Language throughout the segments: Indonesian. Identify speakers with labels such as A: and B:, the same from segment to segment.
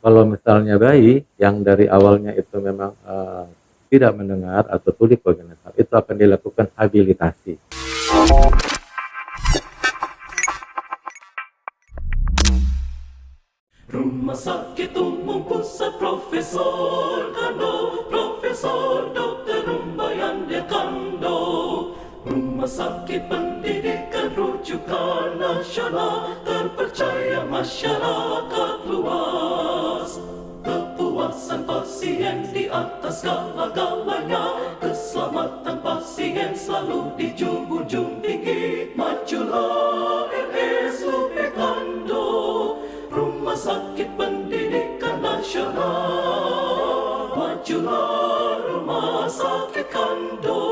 A: Kalau misalnya bayi yang dari awalnya itu memang tidak mendengar atau tuli kongenital, itu akan dilakukan habilitasi.
B: Rumah Sakit Umum Pusat Profesor Kando, Profesor Dr. Rumbayan Kando. Rumah Sakit Pendidikan Rujukan Nasional, terpercaya masyarakat luas. Kepuasan pasien di atas segala-galanya, keselamatan pasien selalu dijunjung tinggi. Majulah RSUP Kando, Rumah Sakit Pendidikan Nasional. Majulah Rumah Sakit Kando,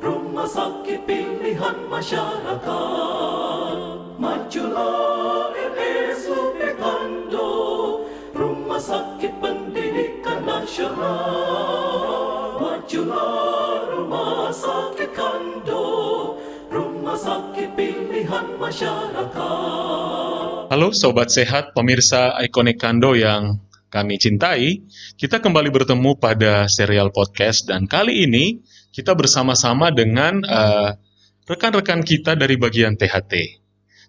B: rumah sakit pilihan masyarakat. Majulah RSUP Kando, Rumah Sakit Pendidikan Nasional. Majulah Rumah Sakit Kando, rumah sakit pilihan masyarakat.
C: Halo Sobat Sehat, pemirsa Ikonik Kando yang kami cintai. Kita kembali bertemu pada serial podcast dan kali ini kita bersama-sama dengan rekan-rekan kita dari bagian THT.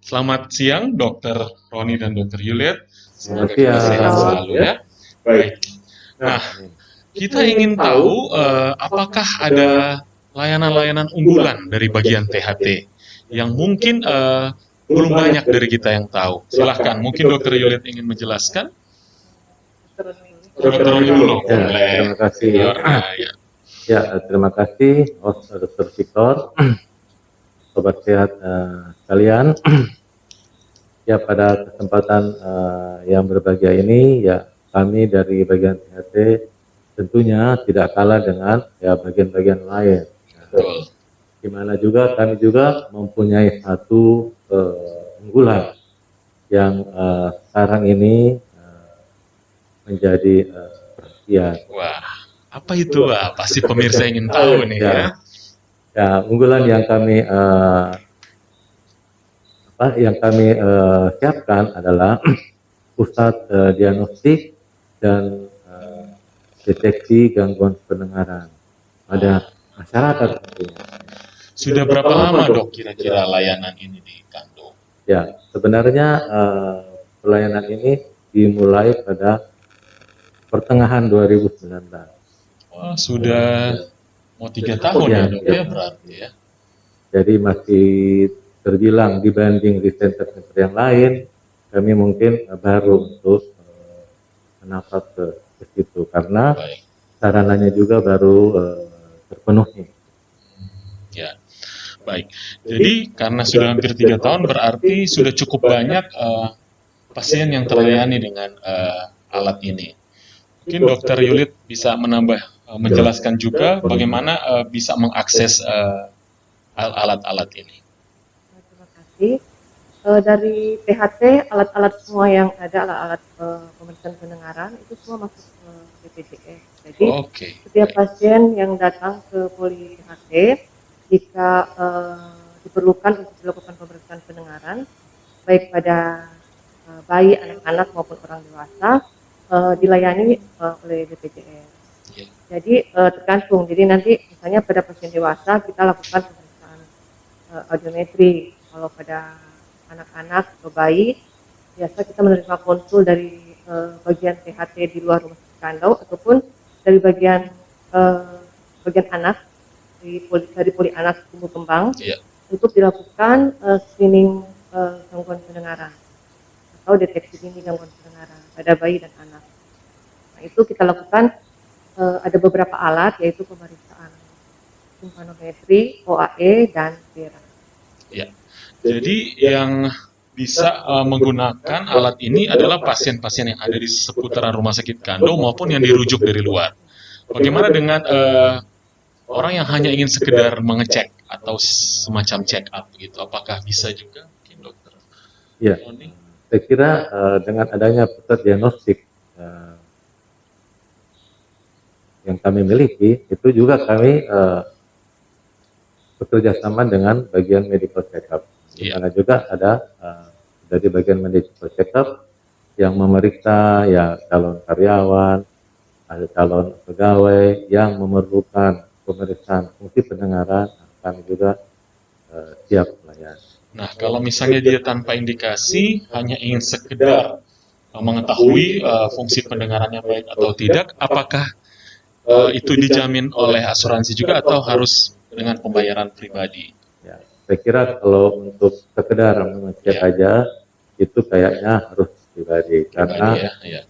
C: Selamat siang Dr. Roni dan Dr. Yuliet. Semoga kita sehat selalu ya. Baik. Nah, kita ingin tahu apakah ada layanan-layanan unggulan dari bagian THT yang mungkin belum banyak dari kita yang tahu. Silahkan, mungkin Dr. Yuliet ingin menjelaskan. Dr. Roni dulu.
A: Terima kasih. Terima kasih host Dr. Victor, sobat sehat sekalian. Ya, pada kesempatan yang berbahagia ini, ya kami dari bagian THT tentunya tidak kalah dengan ya bagian-bagian lain.
C: Betul.
A: Di mana juga kami juga mempunyai satu unggulan yang sekarang ini menjadi perhatian.
C: Wah, apa itu? Wah, pasti pemirsa ingin tahu nih ya.
A: Ya, unggulan yang kami siapkan adalah pusat diagnostik dan deteksi gangguan pendengaran pada masyarakat tentunya.
C: Sudah berapa lama dok kira-kira layanan ini di Kando?
A: Ya, sebenarnya pelayanan ini dimulai pada pertengahan 2019.
C: Wah, sudah mau 3 tahun ya dok ya berarti ya.
A: Jadi masih terbilang dibanding di center-center yang lain, kami mungkin baru untuk menapak ke situ karena sarananya juga baru terpenuhi.
C: Ya, baik. Jadi karena sudah hampir 3 tahun berarti sudah cukup banyak pasien yang terlayani dengan alat ini. Mungkin Dokter Yuliet bisa menjelaskan juga bagaimana bisa mengakses alat-alat ini.
D: Terima kasih. Dari THT, alat-alat semua yang ada, alat-alat pemeriksaan pendengaran, itu semua masuk ke BPJS. Jadi, setiap pasien yang datang ke poli THT, jika diperlukan untuk dilakukan pemeriksaan pendengaran, baik pada bayi, anak-anak maupun orang dewasa, dilayani oleh BPJS. Jadi, tergantung. Jadi nanti misalnya pada pasien dewasa, kita lakukan pemeriksaan audiometri. Kalau pada anak-anak atau bayi, biasa kita menerima konsul dari bagian THT di luar rumah sakit Kando ataupun dari bagian anak dari poli anak tumbuh kembang untuk dilakukan screening gangguan pendengaran atau deteksi dini gangguan pendengaran pada bayi dan anak. Nah, itu kita lakukan ada beberapa alat yaitu pemeriksaan timpanometri, OAE dan Vera.
C: Ya. Jadi yang bisa menggunakan alat ini adalah pasien-pasien yang ada di seputaran rumah sakit Kando maupun yang dirujuk dari luar. Bagaimana dengan orang yang hanya ingin sekedar mengecek atau semacam check up gitu? Apakah bisa juga, mungkin dokter?
A: Ya, saya kira dengan adanya pusat diagnostik yang kami miliki, itu juga kami bekerja sama dengan bagian medical check up. Di mana juga ada dari bagian medical check up yang memeriksa ya calon karyawan, ada calon pegawai yang memerlukan pemeriksaan fungsi pendengaran akan juga siap melayani.
C: Nah, kalau misalnya dia tanpa indikasi, hanya ingin sekedar mengetahui fungsi pendengarannya baik atau tidak, apakah itu dijamin oleh asuransi juga atau harus dengan pembayaran pribadi?
A: Ya, saya kira kalau untuk sekedar mengecek aja itu kayaknya harus pribadi karena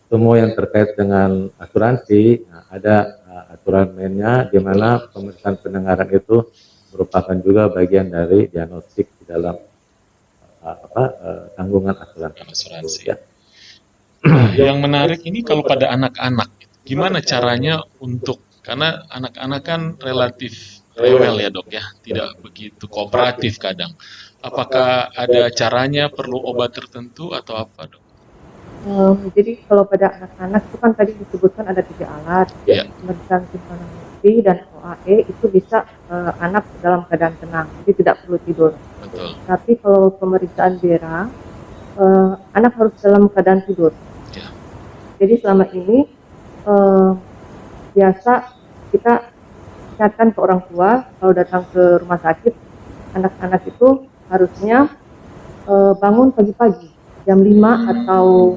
A: semua yang terkait dengan asuransi ada aturan mainnya di mana pemeriksaan pendengaran itu merupakan juga bagian dari diagnostik di dalam tanggungan asuransi. Ya.
C: Nah, yang menarik ini kalau pada anak-anak, gimana caranya untuk, karena anak-anak kan relatif rewel ya dok ya, tidak begitu kooperatif kadang. Apakah ada caranya, perlu obat tertentu atau apa dok?
D: Jadi kalau pada anak-anak itu kan tadi disebutkan ada 3 alat, pemeriksaan simpanan nadi dan OAE itu bisa anak dalam keadaan tenang, jadi tidak perlu tidur.
C: Betul.
D: Tapi kalau pemeriksaan DERA, anak harus dalam keadaan tidur.
C: Ya.
D: Jadi selama ini biasa kita ingatkan ke orang tua kalau datang ke rumah sakit, anak-anak itu harusnya bangun pagi-pagi jam 5 atau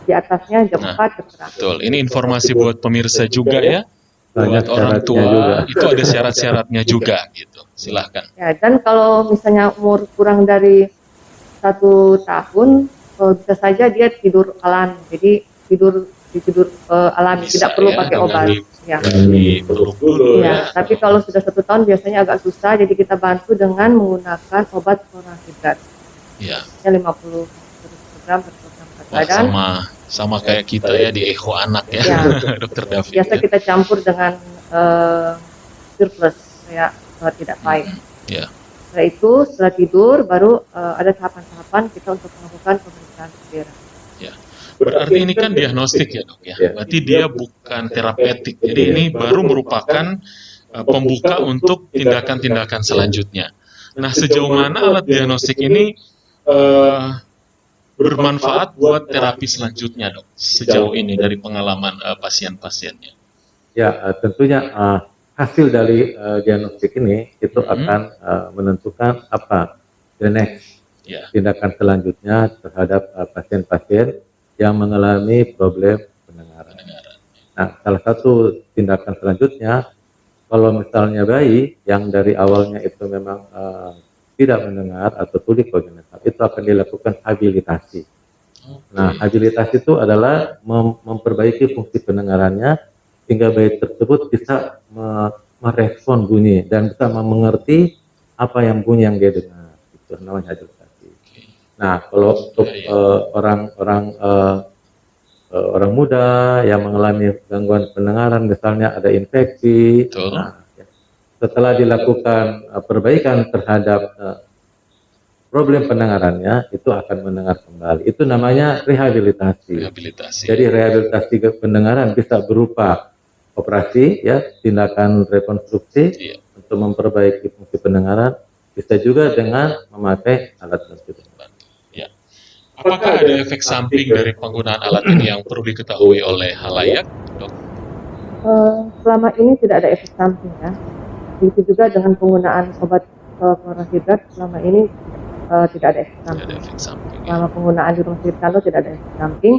D: di atasnya jam 4 terserah.
C: Betul, ini informasi buat pemirsa juga ya, buat orang tua juga. Itu ada syarat-syaratnya juga gitu, silahkan.
D: Ya, dan kalau misalnya umur kurang dari 1 tahun, bisa saja dia tidur alam, jadi tidur alami,
C: Bisa,
D: tidak perlu
C: ya,
D: pakai obat. Ya.
C: Peluk dulu
D: Ya, tapi kalau sudah 1 tahun biasanya agak susah, jadi kita bantu dengan menggunakan obat chlorhydrat.
C: Ya.
D: 50 mg per kilogram berat badan.
C: Sama kayak kita ya di echo anak ya, Dokter David.
D: Biasa kita campur dengan surplus supaya tidak pahit.
C: Ya.
D: Setelah itu, setelah tidur baru ada tahapan-tahapan kita untuk melakukan pemeriksaan DERA.
C: Ya. Berarti ini kan diagnostik ya dok ya. Berarti dia bukan terapeutik. Jadi ini baru merupakan pembuka untuk tindakan-tindakan selanjutnya. Nah, sejauh mana alat diagnostik ini bermanfaat buat terapi selanjutnya dok, sejauh ini dari pengalaman pasien-pasiennya?
A: Ya, tentunya hasil dari diagnostik ini itu akan menentukan apa the next tindakan selanjutnya terhadap pasien-pasien yang mengalami problem pendengaran. Nah, salah satu tindakan selanjutnya, kalau misalnya bayi yang dari awalnya itu memang tidak mendengar atau tuli kongenital, itu akan dilakukan habilitasi. Nah, habilitasi itu adalah memperbaiki fungsi pendengarannya sehingga bayi tersebut bisa merespon bunyi dan bisa mengerti apa yang bunyi yang dia dengar. Itu namanya habilitasi. Nah, kalau untuk orang muda yang mengalami gangguan pendengaran, misalnya ada infeksi, nah, setelah dilakukan perbaikan terhadap problem pendengarannya, itu akan mendengar kembali. Itu namanya rehabilitasi. Jadi rehabilitasi pendengaran bisa berupa operasi, ya, tindakan rekonstruksi untuk memperbaiki fungsi pendengaran, bisa juga dengan memakai alat bantu.
C: Ya. Apakah ada efek samping dari penggunaan alat ini yang perlu diketahui oleh halayak, dok?
D: Selama ini tidak ada efek samping ya. Begitu juga dengan penggunaan obat chlorhydrat selama ini tidak ada efek samping. Selama penggunaan di rumah sakit Kando tidak ada efek samping.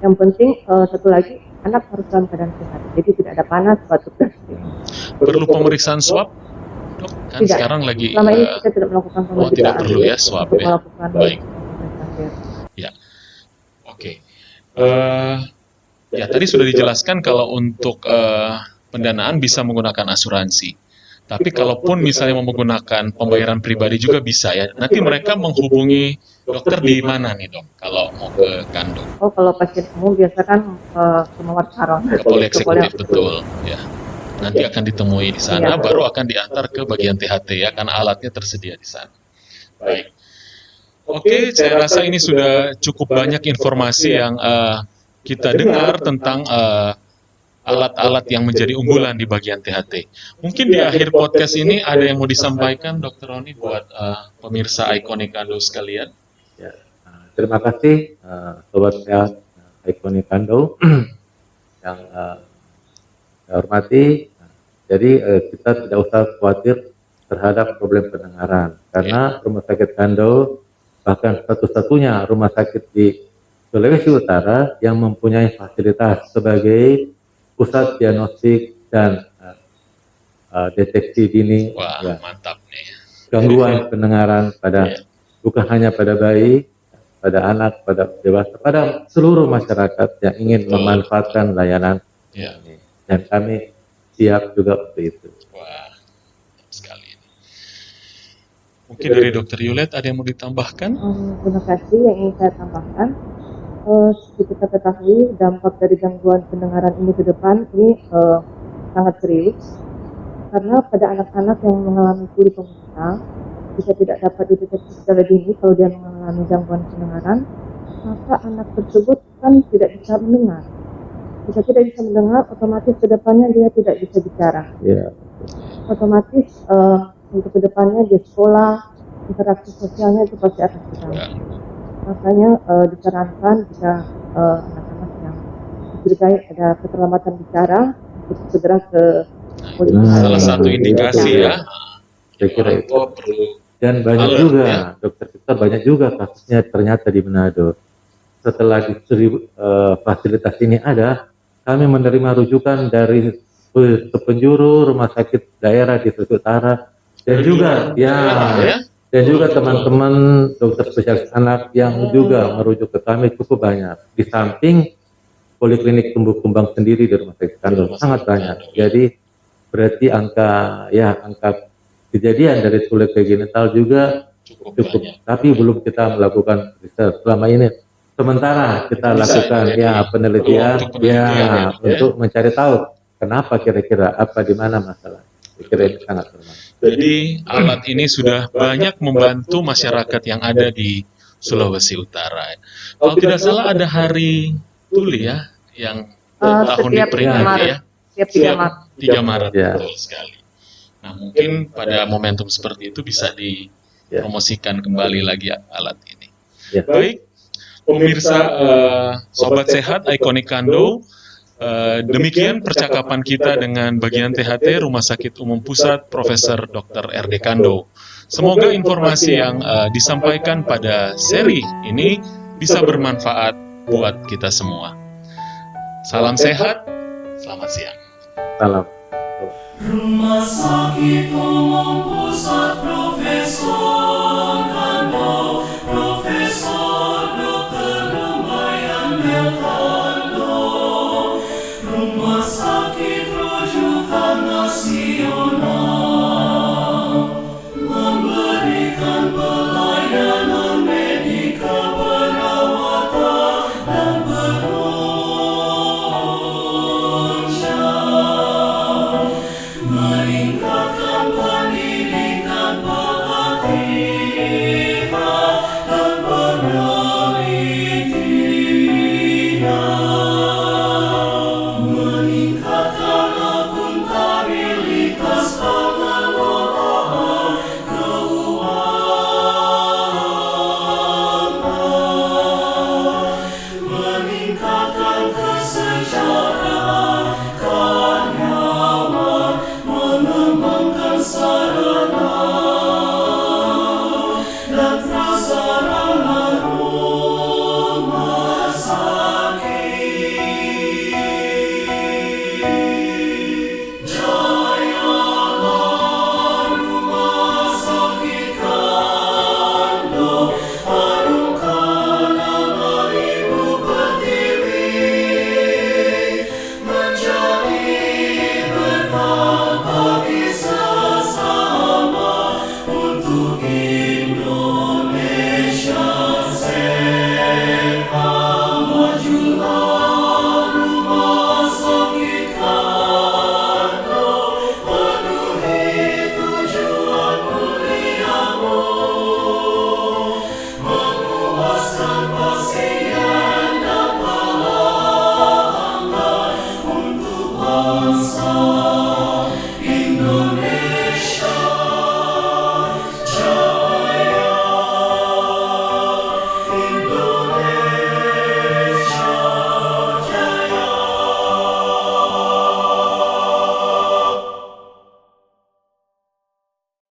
D: Yang penting satu lagi, anak harus dalam keadaan sehat. Jadi tidak ada panas, batuk dan sebagainya.
C: Perlu pemeriksaan swab, dok? Kan
D: tidak.
C: Sekarang lagi.
D: Selama ini kita tidak melakukan pemeriksaan.
C: Tidak perlu ya swab
D: untuk
C: ya.
D: Melakukan
C: baik.
D: pemeriksaan.
C: Ya, oke. Ya tadi sudah dijelaskan kalau untuk pendanaan bisa menggunakan asuransi. Tapi kalaupun misalnya mau menggunakan pembayaran pribadi juga bisa ya. Nanti mereka menghubungi dokter di mana nih dok, kalau mau ke Kando?
D: Oh, kalau pasien umum biasa kan ke Mawar Saron.
C: Ke Poli Eksekutif, betul. Ya. Nanti akan ditemui di sana, baru akan diantar ke bagian THT ya, karena alatnya tersedia di sana. Baik. Oke, saya rasa ini sudah cukup banyak informasi yang kita dengar tentang alat-alat yang menjadi unggulan di bagian THT. Mungkin di akhir podcast ini ada yang mau disampaikan, Dr. Roni, buat pemirsa Iconic Kando sekalian?
A: Ya, terima kasih Sobat Sehat Iconic Kando yang saya hormati. Jadi kita tidak usah khawatir terhadap problem pendengaran, karena Rumah Sakit Kando bahkan satu-satunya rumah sakit di Sulawesi Utara yang mempunyai fasilitas sebagai pusat diagnostik dan deteksi dini.
C: Wah, mantap nih.
A: Gangguan pendengaran pada bukan hanya pada bayi, pada anak, pada dewasa, pada seluruh masyarakat yang ingin memanfaatkan layanan ini. Dan kami siap juga untuk itu.
C: Wah, sekali. Mungkin dari Dokter Yulet ada yang mau ditambahkan?
D: Terima kasih. Yang ingin saya tambahkan, seperti kita ketahui dampak dari gangguan pendengaran ini ke depan ini sangat serius, karena pada anak-anak yang mengalami tuli pemusnahan jika tidak dapat dideteksi secara dini kalau dia mengalami gangguan pendengaran, maka anak tersebut kan tidak bisa mendengar. Jika tidak bisa mendengar, otomatis ke depannya dia tidak bisa bicara. Otomatis untuk ke depannya di sekolah, interaksi sosialnya itu pasti akan terganggu. Makanya disarankan jika anak-anak yang dicurigai ada keterlambatan bicara untuk segera ke polisi.
C: Salah satu indikasi ya.
A: Saya kira itu. Dan banyak juga, Dokter Victor, banyak juga kasusnya ternyata di Manado. Setelah fasilitas ini ada, kami menerima rujukan dari penjuru rumah sakit daerah di Sulawesi Utara, dan juga dan juga teman-teman dokter spesialis anak yang juga merujuk ke kami cukup banyak. Di samping poliklinik tumbuh kembang sendiri di rumah sakit Kando sangat banyak. Jadi berarti angka kejadian dari tuli kegenital juga cukup. Tapi belum kita melakukan riset selama ini. Sementara kita lakukan penelitian untuk mencari tahu kenapa kira-kira apa di mana masalah. Kira ini sangat bermanfaat.
C: Jadi alat ini sudah banyak membantu masyarakat yang ada di Sulawesi Utara. Kalau tidak salah ada hari tuli ya yang tahun diperingati ya.
D: Setiap
C: 3 Maret. Betul sekali. Nah, mungkin pada momentum seperti itu bisa dipromosikan kembali lagi alat ini. Baik, pemirsa Sobat Sehat Iconic Kando, demikian percakapan kita dengan bagian THT Rumah Sakit Umum Pusat Profesor Dr. R.D. Kando. Semoga informasi yang disampaikan pada seri ini bisa bermanfaat buat kita semua. Salam sehat, selamat siang.
A: Salam.
B: Rumah Sakit Umum Pusat Profesor Kando, Profesor Dr. Rumayan Kando, Rumah Sakit Rujukan Nasional, memberikan pelayanan medika perawatan dan penunjang, meningkatkan pendidikan pelatihan dan penelitian, meningkatkan akuntabilitas pengelolaan keuangan, meningkatkan kesejahteraan